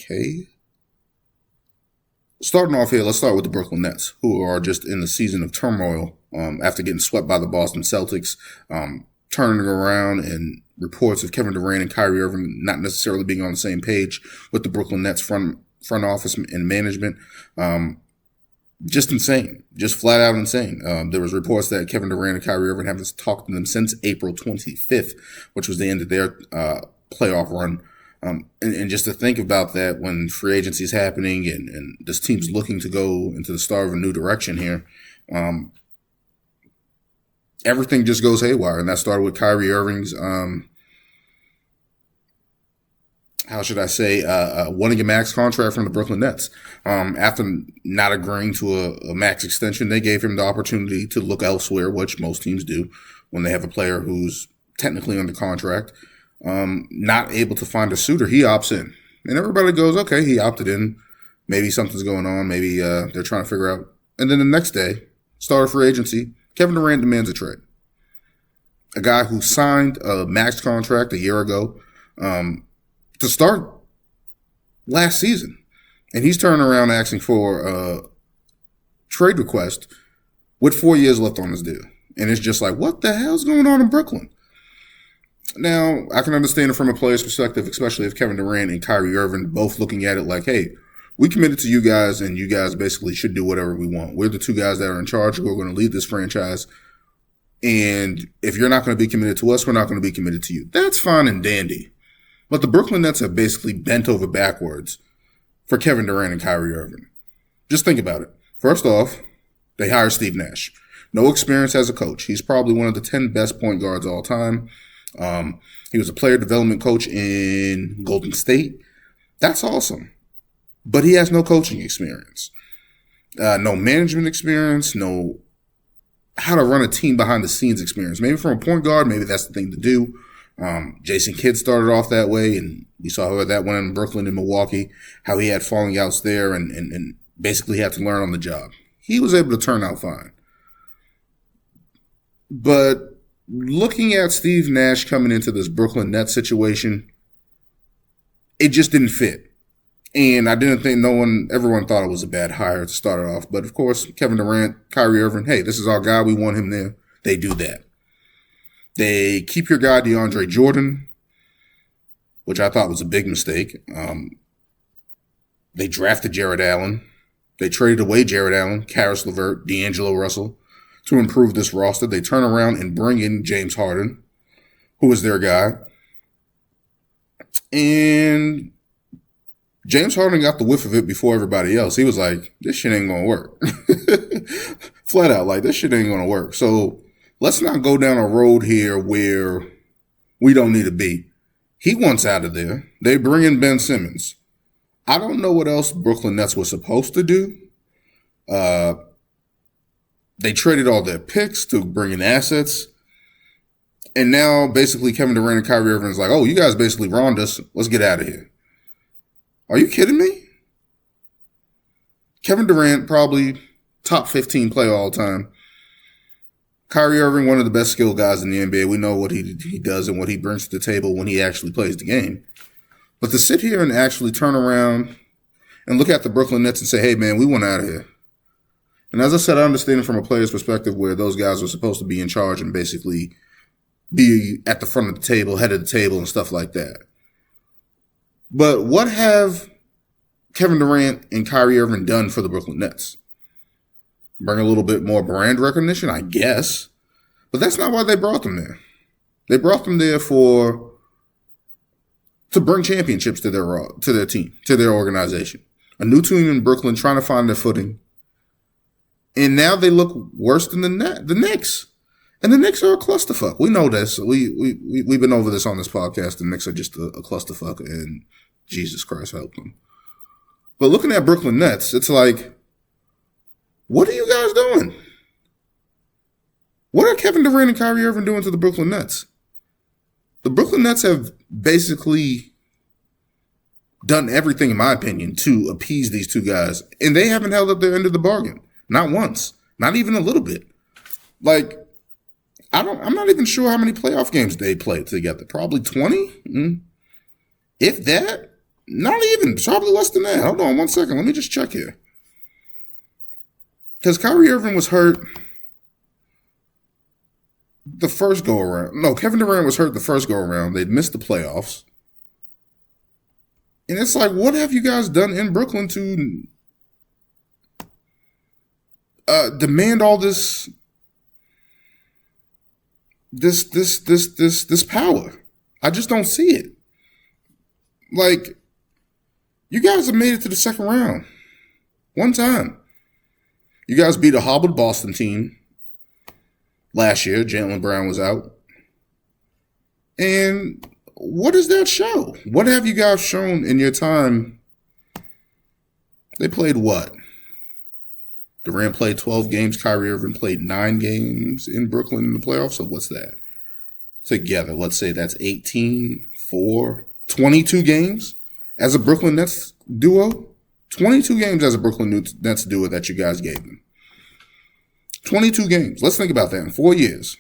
Okay. Starting off here, let's start with the Brooklyn Nets, who are just in the season of turmoil after getting swept by the Boston Celtics, turning around, and reports of Kevin Durant and Kyrie Irving not necessarily being on the same page with the Brooklyn Nets front office and management. Just insane, just flat out insane. There was reports that Kevin Durant and Kyrie Irving haven't talked to them since April 25th, which was the end of their playoff run. And just to think about that when free agency is happening and this team's looking to go into the start of a new direction here, everything just goes haywire. And that started with Kyrie Irving's, wanting a max contract from the Brooklyn Nets. After not agreeing to a max extension, they gave him the opportunity to look elsewhere, which most teams do when they have a player who's technically under contract. Not able to find a suitor, he opts in. And everybody goes, okay, he opted in. Maybe something's going on. Maybe they're trying to figure out. And then the next day, start of free agency, Kevin Durant demands a trade. A guy who signed a max contract a year ago to start last season. And he's turning around asking for a trade request with 4 years left on his deal. And it's just like, what the hell's going on in Brooklyn? Now, I can understand it from a player's perspective, especially if Kevin Durant and Kyrie Irving both looking at it like, hey, we committed to you guys and you guys basically should do whatever we want. We're the two guys that are in charge. We're going to lead this franchise. And if you're not going to be committed to us, we're not going to be committed to you. That's fine and dandy. But the Brooklyn Nets have basically bent over backwards for Kevin Durant and Kyrie Irving. Just think about it. First off, they hired Steve Nash. No experience as a coach. He's probably one of the 10 best point guards all time. He was a player development coach in Golden State. That's awesome. But he has no coaching experience. No management experience, no how to run a team behind the scenes experience. Maybe from a point guard, maybe that's the thing to do. Jason Kidd started off that way, and we saw how that went in Brooklyn and Milwaukee, how he had falling outs there and basically had to learn on the job. He was able to turn out fine. But looking at Steve Nash coming into this Brooklyn Nets situation, it just didn't fit. And I didn't think everyone thought it was a bad hire to start it off. But of course, Kevin Durant, Kyrie Irving, hey, this is our guy. We want him there. They do that. They keep your guy DeAndre Jordan, which I thought was a big mistake. They drafted Jared Allen. They traded away Jared Allen, Karis LeVert, D'Angelo Russell to improve this roster. They turn around and bring in James Harden, who is their guy. And James Harden got the whiff of it before everybody else. He was like, this shit ain't going to work. Flat out, like, this shit ain't going to work. So let's not go down a road here where we don't need to be. He wants out of there. They bring in Ben Simmons. I don't know what else Brooklyn Nets were supposed to do. They traded all their picks to bring in assets. And now basically Kevin Durant and Kyrie Irving is like, oh, you guys basically wronged us. Let's get out of here. Are you kidding me? Kevin Durant, probably top 15 player all time. Kyrie Irving, one of the best skilled guys in the NBA. We know what he does and what he brings to the table when he actually plays the game. But to sit here and actually turn around and look at the Brooklyn Nets and say, hey, man, we want out of here. And as I said, I understand it from a player's perspective where those guys are supposed to be in charge and basically be at the front of the table, head of the table, and stuff like that. But what have Kevin Durant and Kyrie Irving done for the Brooklyn Nets? Bring a little bit more brand recognition, I guess. But that's not why they brought them there. They brought them there to bring championships to their team, to their organization. A new team in Brooklyn trying to find their footing. And now they look worse than the Knicks. And the Knicks are a clusterfuck. We know this. We've been over this on this podcast. The Knicks are just a clusterfuck, and Jesus Christ help them. But looking at Brooklyn Nets, it's like, what are you guys doing? What are Kevin Durant and Kyrie Irving doing to the Brooklyn Nets? The Brooklyn Nets have basically done everything, in my opinion, to appease these two guys. And they haven't held up their end of the bargain. Not once. Not even a little bit. Like, I'm not even sure how many playoff games they played together. Probably 20? If that. Not even. Probably less than that. Hold on 1 second. Let me just check here. Because Kyrie Irving was hurt the first go around. No, Kevin Durant was hurt the first go around. They'd missed the playoffs. And it's like, what have you guys done in Brooklyn to demand all this power? I just don't see it. Like, you guys have made it to the second round. One time. You guys beat a hobbled Boston team last year. Jaylen Brown was out. And what does that show? What have you guys shown in your time? They played what? Durant played 12 games. Kyrie Irving played 9 games in Brooklyn in the playoffs. So what's that? Together, let's say that's 18, 4, 22 games as a Brooklyn Nets duo. 22 games as a Brooklyn Nets duo that you guys gave them. 22 games. Let's think about that in 4 years.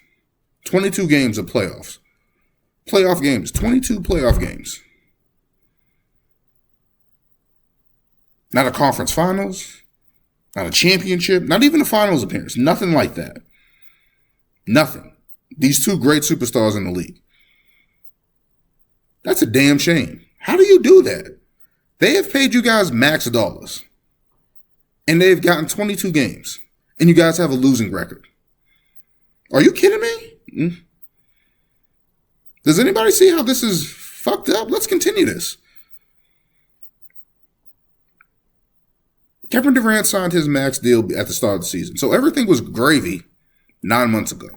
22 games of playoffs. Playoff games. 22 playoff games. Not a conference finals. Not a championship. Not even a finals appearance. Nothing like that. Nothing. These two great superstars in the league. That's a damn shame. How do you do that? They have paid you guys max dollars. And they've gotten 22 games. And you guys have a losing record. Are you kidding me? Does anybody see how this is fucked up? Let's continue this. Kevin Durant signed his max deal at the start of the season. So everything was gravy 9 months ago.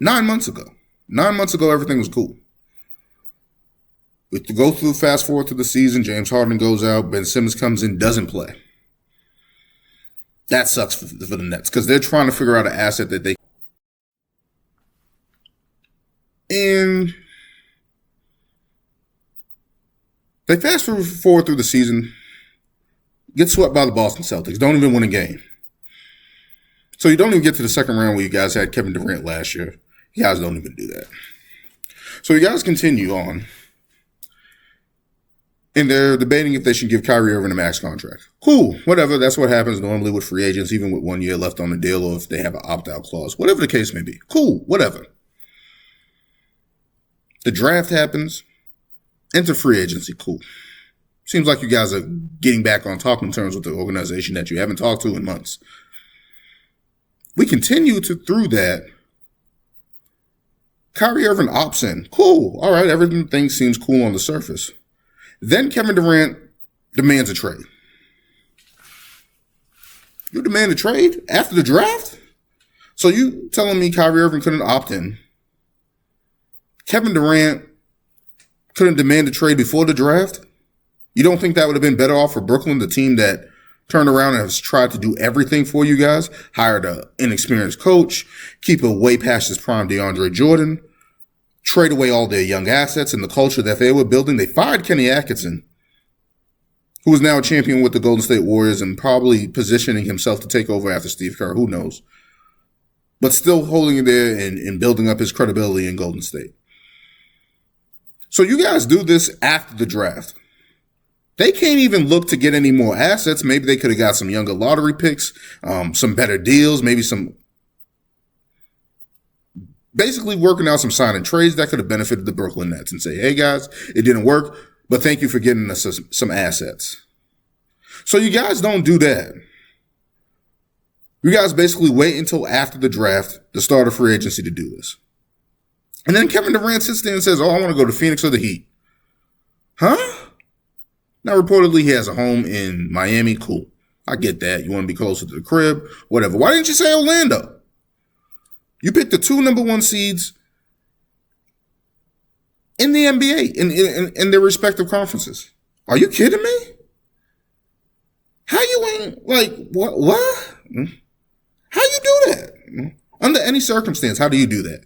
9 months ago. 9 months ago, everything was cool. We go through, fast forward to the season, James Harden goes out, Ben Simmons comes in, doesn't play. That sucks for the Nets because they're trying to figure out an asset that they. And they fast forward through the season, get swept by the Boston Celtics, don't even win a game. So you don't even get to the second round where you guys had Kevin Durant last year. You guys don't even do that. So you guys continue on. And they're debating if they should give Kyrie Irving a max contract. Cool, whatever. That's what happens normally with free agents, even with 1 year left on the deal, or if they have an opt-out clause. Whatever the case may be. Cool, whatever. The draft happens. Enter free agency. Cool. Seems like you guys are getting back on talking terms with the organization that you haven't talked to in months. We continue through that. Kyrie Irving opts in. Cool. All right, everything seems cool on the surface. Then Kevin Durant demands a trade. You demand a trade after the draft? So you telling me Kyrie Irving couldn't opt in? Kevin Durant couldn't demand a trade before the draft? You don't think that would have been better off for Brooklyn, the team that turned around and has tried to do everything for you guys, hired an inexperienced coach, keep it way past his prime DeAndre Jordan, trade away all their young assets and the culture that they were building? They fired Kenny Atkinson, who is now a champion with the Golden State Warriors and probably positioning himself to take over after Steve Kerr. Who knows? But still holding it there and building up his credibility in Golden State. So you guys do this after the draft. They can't even look to get any more assets. Maybe they could have got some younger lottery picks, some better deals, maybe some basically working out some signing trades that could have benefited the Brooklyn Nets and say, hey guys, it didn't work, but thank you for getting us some assets. So you guys don't do that. You guys basically wait until after the draft, the start of free agency, to do this. And then Kevin Durant sits there and says, oh, I want to go to Phoenix or the Heat. Huh? Now, reportedly, he has a home in Miami. Cool. I get that. You want to be closer to the crib, whatever. Why didn't you say Orlando? You picked the 2 number 1 seeds in the NBA, in their respective conferences. Are you kidding me? How you ain't, like, what? How you do that? Under any circumstance, how do you do that?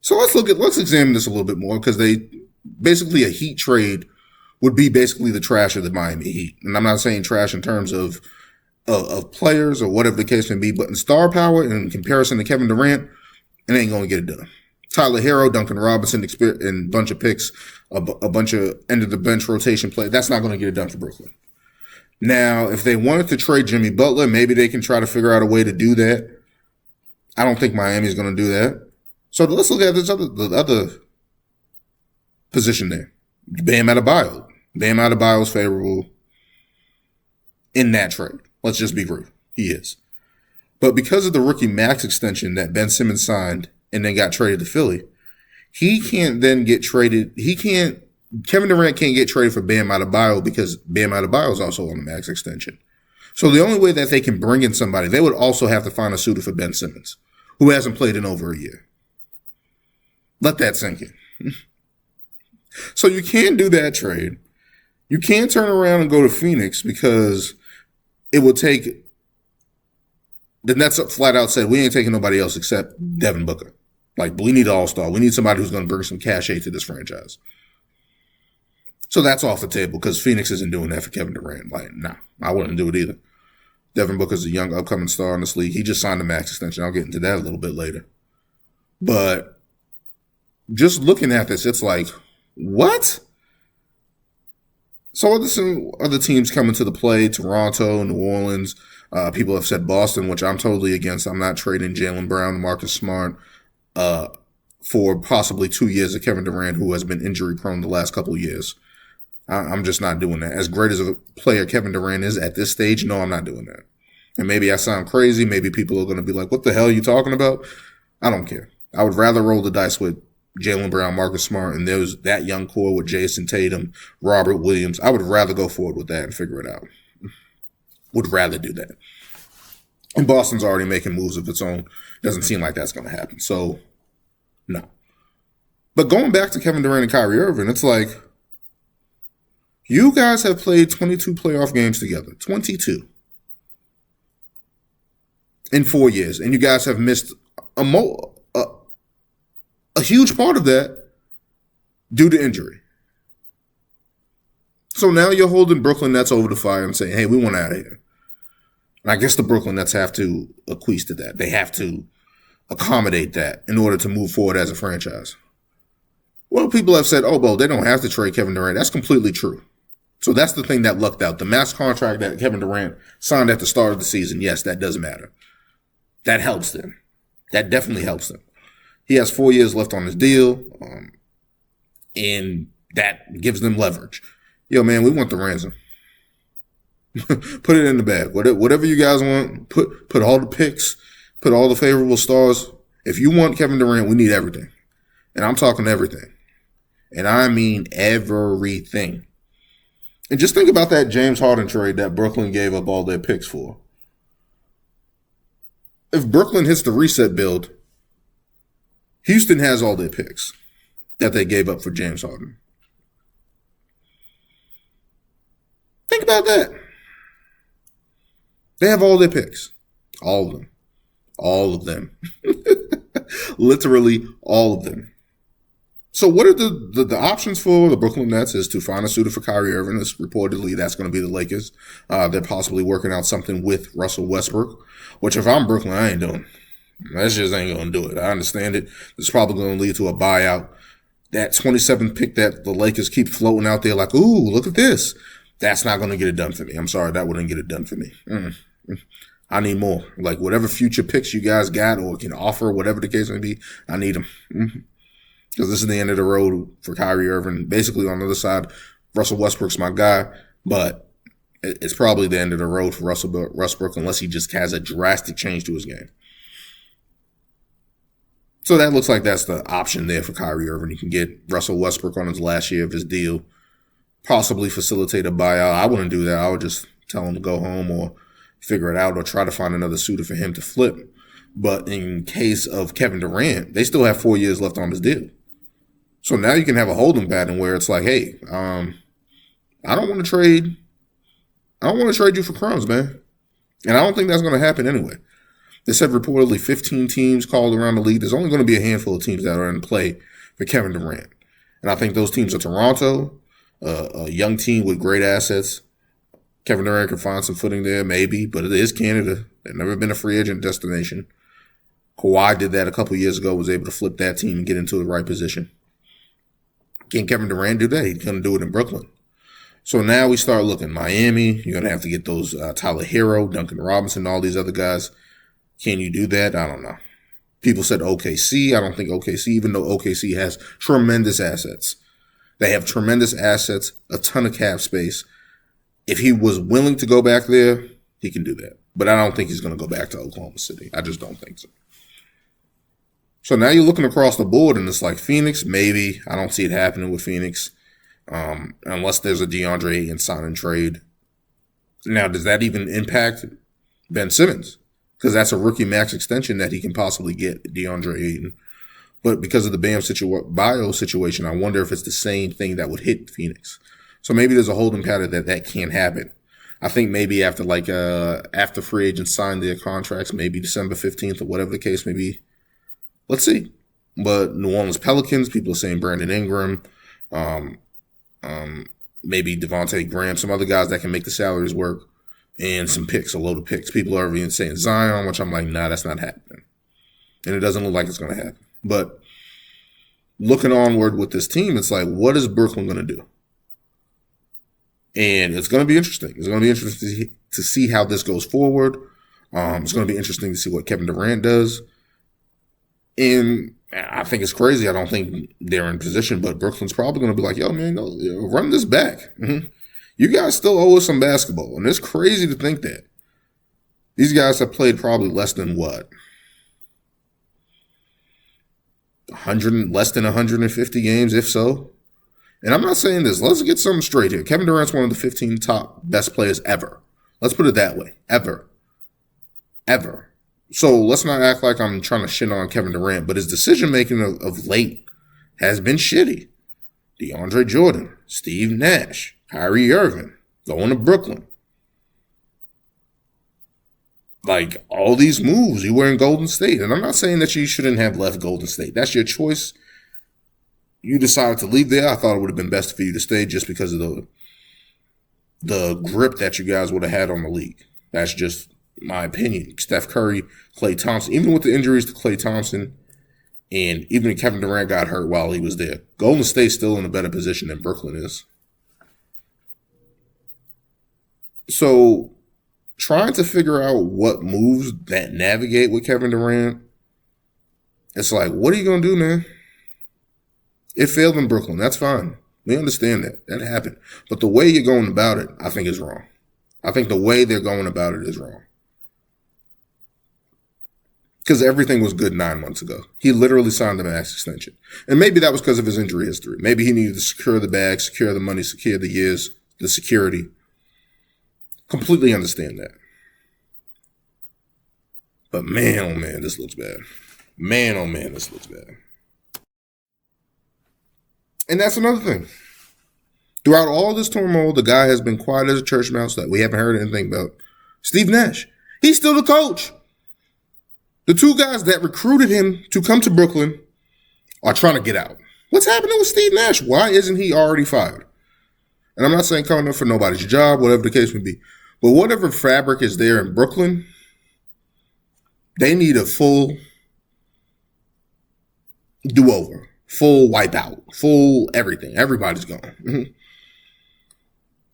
So let's examine this a little bit more, because basically a Heat trade would be basically the trash of the Miami Heat. And I'm not saying trash in terms of players or whatever the case may be, but in star power and in comparison to Kevin Durant, it ain't going to get it done. Tyler Hero, Duncan Robinson, and bunch of picks, a bunch of end of the bench rotation play. That's not going to get it done for Brooklyn. Now, if they wanted to trade Jimmy Butler, maybe they can try to figure out a way to do that. I don't think Miami's going to do that. So let's look at the other position there. Bam Adebayo. Bam Adebayo is favorable in that trade. Let's just be real. He is. But because of the rookie max extension that Ben Simmons signed and then got traded to Philly, he can't then get traded. Kevin Durant can't get traded for Bam Adebayo because Bam Adebayo is also on the max extension. So the only way that they can bring in somebody, they would also have to find a suitor for Ben Simmons, who hasn't played in over a year. Let that sink in. So you can't do that trade. You can't turn around and go to Phoenix because it would take. The Nets flat out said, we ain't taking nobody else except Devin Booker. Like, we need an all-star. We need somebody who's going to bring some cachet to this franchise. So that's off the table because Phoenix isn't doing that for Kevin Durant. Like, nah, I wouldn't do it either. Devin Booker's a young upcoming star in this league. He just signed a max extension. I'll get into that a little bit later. But just looking at this, it's like, what? So some other teams coming to the play, Toronto, New Orleans. People have said Boston, which I'm totally against. I'm not trading Jaylen Brown and Marcus Smart for possibly 2 years of Kevin Durant, who has been injury prone the last couple of years. I'm just not doing that. As great as a player Kevin Durant is at this stage, no, I'm not doing that. And maybe I sound crazy. Maybe people are going to be like, what the hell are you talking about? I don't care. I would rather roll the dice with Jaylen Brown, Marcus Smart, and there's that young core with Jason Tatum, Robert Williams. I would rather go forward with that and figure it out. Would rather do that. And Boston's already making moves of its own. Doesn't seem like that's going to happen. So, no. But going back to Kevin Durant and Kyrie Irving, it's like, you guys have played 22 playoff games together. 22. In 4 years. And you guys have missed a huge part of that due to injury. So now you're holding Brooklyn Nets over the fire and saying, hey, we want out of here. And I guess the Brooklyn Nets have to acquiesce to that. They have to accommodate that in order to move forward as a franchise. Well, people have said, oh, well, they don't have to trade Kevin Durant. That's completely true. So that's the thing that lucked out. The max contract that Kevin Durant signed at the start of the season, yes, that does matter. That helps them. That definitely helps them. He has 4 years left on his deal, and that gives them leverage. Yo, man, we want the ransom. Put it in the bag. Whatever you guys want, put all the picks, put all the favorable stars. If you want Kevin Durant, we need everything. And I'm talking everything. And I mean everything. And just think about that James Harden trade that Brooklyn gave up all their picks for. If Brooklyn hits the reset build, Houston has all their picks that they gave up for James Harden. Think about that. They have all their picks. All of them. All of them. Literally all of them. So what are the options for the Brooklyn Nets is to find a suitor for Kyrie Irving. It's reportedly that's going to be the Lakers. They're possibly working out something with Russell Westbrook, which if I'm Brooklyn, I ain't doing. That just ain't going to do it. I understand it. It's probably going to lead to a buyout. That 27th pick that the Lakers keep floating out there like, ooh, look at this. That's not going to get it done for me. I'm sorry, that wouldn't get it done for me. I need more. Like whatever future picks you guys got or can offer, whatever the case may be, I need them. Because this is the end of the road for Kyrie Irving. Basically, on the other side, Russell Westbrook's my guy, but it's probably the end of the road for Russell Westbrook unless he just has a drastic change to his game. So that looks like that's the option there for Kyrie Irving. You can get Russell Westbrook on his last year of his deal, possibly facilitate a buyout. I wouldn't do that. I would just tell him to go home or figure it out or try to find another suitor for him to flip. But in case of Kevin Durant, they still have 4 years left on his deal. So now you can have a holding pattern where it's like, hey, I don't want to trade you for crumbs, man. And I don't think that's going to happen anyway. They said reportedly 15 teams called around the league. There's only going to be a handful of teams that are in play for Kevin Durant. And I think those teams are Toronto, a young team with great assets. Kevin Durant can find some footing there, maybe, but it is Canada. They've never been a free agent destination. Kawhi did that a couple years ago, was able to flip that team and get into the right position. Can Kevin Durant do that? He's going to do it in Brooklyn. So now we start looking. Miami, you're going to have to get those Tyler Hero, Duncan Robinson, all these other guys. Can you do that? I don't know. People said OKC. I don't think OKC, even though OKC has tremendous assets. They have tremendous assets, a ton of cap space. If he was willing to go back there, he can do that. But I don't think he's going to go back to Oklahoma City. I just don't think so. So now you're looking across the board, and it's like Phoenix, maybe. I don't see it happening with Phoenix unless there's a DeAndre Ayton sign and trade. Now, does that even impact Ben Simmons? Because that's a rookie max extension that he can possibly get, DeAndre Ayton. But because of the Bam Bio situation, I wonder if it's the same thing that would hit Phoenix. So maybe there's a holding pattern that can't happen. I think maybe after free agents sign their contracts, maybe December 15th or whatever the case may be. Let's see. But New Orleans Pelicans, people are saying Brandon Ingram, maybe Devontae Graham, some other guys that can make the salaries work, and some picks, a load of picks. People are even saying Zion, which I'm like, nah, that's not happening. And it doesn't look like it's going to happen. But looking onward with this team, it's like, what is Brooklyn going to do? And it's going to be interesting. It's going to be interesting to see how this goes forward. It's going to be interesting to see what Kevin Durant does. And I think it's crazy. I don't think they're in position, but Brooklyn's probably going to be like, yo, man, run this back. Mm-hmm. You guys still owe us some basketball. And it's crazy to think that. These guys have played probably less than what? Less than 150 games, if so. And I'm not saying this. Let's get something straight here. Kevin Durant's one of the 15 top best players ever. Let's put it that way. Ever. So let's not act like I'm trying to shit on Kevin Durant, but his decision-making of late has been shitty. DeAndre Jordan, Steve Nash, Kyrie Irving, going to Brooklyn. Like, all these moves, you were in Golden State. And I'm not saying that you shouldn't have left Golden State. That's your choice. You decided to leave there. I thought it would have been best for you to stay just because of the grip that you guys would have had on the league. That's just my opinion. Steph Curry, Klay Thompson, even with the injuries to Klay Thompson, and even if Kevin Durant got hurt while he was there, Golden State's still in a better position than Brooklyn is. So, trying to figure out what moves that navigate with Kevin Durant, it's like, what are you going to do, man? It failed in Brooklyn. That's fine. We understand that. That happened. But the way you're going about it, I think is wrong. I think the way they're going about it is wrong. Because everything was good 9 months ago. He literally signed a max extension. And maybe that was because of his injury history. Maybe he needed to secure the bag, secure the money, secure the years, the security. Completely understand that. But man, oh man, this looks bad. Man, oh man, this looks bad. And that's another thing. Throughout all this turmoil, the guy has been quiet as a church mouse that we haven't heard anything about. Steve Nash. He's still the coach. The two guys that recruited him to come to Brooklyn are trying to get out. What's happening with Steve Nash? Why isn't he already fired? And I'm not saying coming up for nobody's job, whatever the case may be. But whatever fabric is there in Brooklyn, they need a full do-over. Full wipeout, full everything. Everybody's gone. Mm-hmm.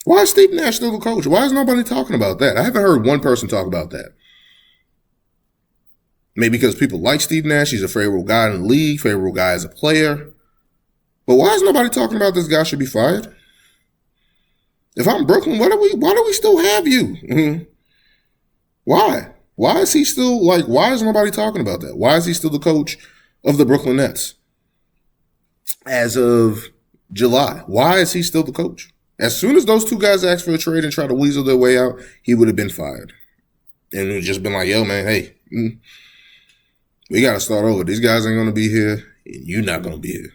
Why is Steve Nash still the coach? Why is nobody talking about that? I haven't heard one person talk about that. Maybe because people like Steve Nash. He's a favorable guy in the league, favorable guy as a player. But why is nobody talking about this guy should be fired? If I'm Brooklyn, why do we still have you? Mm-hmm. Why? Why is he still, why is nobody talking about that? Why is he still the coach of the Brooklyn Nets? As of July. Why is he still the coach? As soon as those two guys asked for a trade and tried to weasel their way out, he would have been fired. And it would just been like, yo, man, hey, we got to start over. These guys ain't going to be here, and you're not going to be here.